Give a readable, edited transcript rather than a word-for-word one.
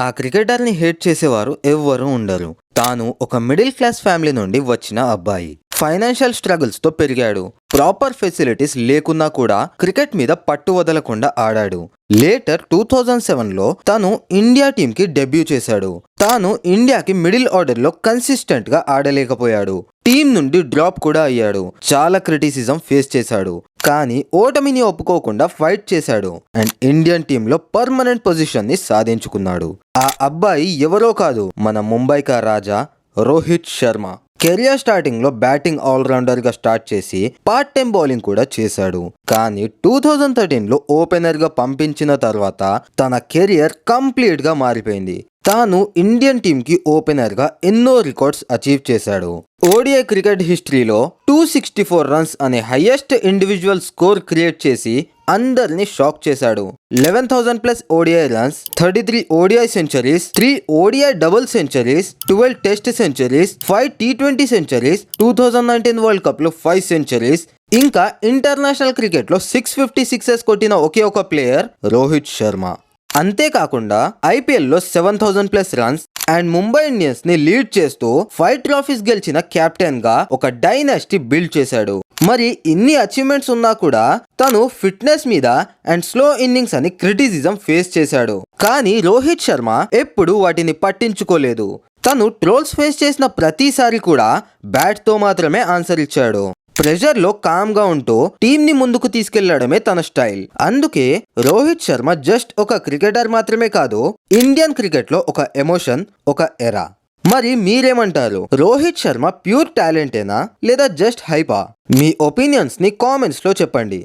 ఆ క్రికెటర్ని హేట్ చేసేవారు ఎవ్వరూ ఉండరు. తాను ఒక మిడిల్ క్లాస్ ఫ్యామిలీ నుండి వచ్చిన అబ్బాయి. ఫైనాన్షియల్ స్ట్రగుల్స్ తో పెరిగాడు. ప్రాపర్ ఫెసిలిటీస్ లేకున్నా కూడా క్రికెట్ మీద పట్టు వదలకుండా ఆడాడు. లేటర్ 2007లో తను ఇండియా టీమ్ కి డెబ్యూ చేశాడు. తాను ఇండియాకి మిడిల్ ఆర్డర్ లో కన్సిస్టెంట్ గా ఆడలేకపోయాడు. టీం నుండి డ్రాప్ కూడా అయ్యాడు. చాలా క్రిటిసిజం ఫేస్ చేశాడు. కానీ ఓటమిని ఒప్పుకోకుండా ఫైట్ చేశాడు అండ్ ఇండియన్ టీంలో పర్మనెంట్ పొజిషన్ ని సాధించుకున్నాడు. ఆ అబ్బాయి ఎవరో కాదు, మన ముంబై కా రాజా రోహిత్ శర్మ. కెరియర్ స్టార్టింగ్ లో బ్యాటింగ్ ఆల్రౌండర్ గా స్టార్ట్ చేసి పార్ట్ టైం బౌలింగ్ కూడా చేశాడు. కానీ 2013లో ఓపెనర్ గా పంపించిన తర్వాత తన కెరియర్ కంప్లీట్ గా మారిపోయింది. తాను ఇండియన్ టీమ్ కి ఓపెనర్ గా ఎన్నో రికార్డ్స్ అచీవ్ చేశాడు. ఓడిఐ క్రికెట్ హిస్టరీలో 264 రన్స్ అనే హైయెస్ట్ ఇండివిజువల్ స్కోర్ క్రియేట్ చేసి అందరిని షాక్ చేశాడు. 11,000+ ODI runs, 33 ODI centuries, 3 ODI double centuries, 12 test centuries, 5 T20 centuries, 2019 world cup లో 5 సెంచరీస్, ఇంకా ఇంటర్నేషనల్ క్రికెట్ లో 656 కొట్టిన ఒకే ఒక ప్లేయర్ రోహిత్ శర్మ. అంతేకాకుండా ఐపీఎల్లో 7,000+ రన్స్ అండ్ ముంబై ఇండియన్స్ ని లీడ్ చేస్తూ 5 ట్రోఫీస్ గెలిచిన కెప్టెన్ గా ఒక డైనాసిటీ బిల్డ్ చేశాడు. మరి ఇన్ని అచీవ్మెంట్స్ ఉన్నా కూడా తను ఫిట్నెస్ మీద అండ్ స్లో ఇన్నింగ్స్ అని క్రిటిసిజం ఫేస్ చేశాడు. కానీ రోహిత్ శర్మ ఎప్పుడు వాటిని పట్టించుకోలేదు. తను ట్రోల్స్ ఫేస్ చేసిన ప్రతిసారి కూడా బ్యాట్ తో మాత్రమే ఆన్సర్ ఇచ్చాడు. ప్రెషర్ లో కామ్ గా ఉంటూ టీం ని ముందుకు తీసుకెళ్లడమే తన స్టైల్. అందుకే రోహిత్ శర్మ జస్ట్ ఒక క్రికెటర్ మాత్రమే కాదు, ఇండియన్ క్రికెట్ లో ఒక ఎమోషన్, ఒక ఎరా. మరి మీరేమంటారు? రోహిత్ శర్మ ప్యూర్ టాలెంటేనా లేదా జస్ట్ హైపా? మీ ఒపీనియన్స్ ని కామెంట్స్ లో చెప్పండి.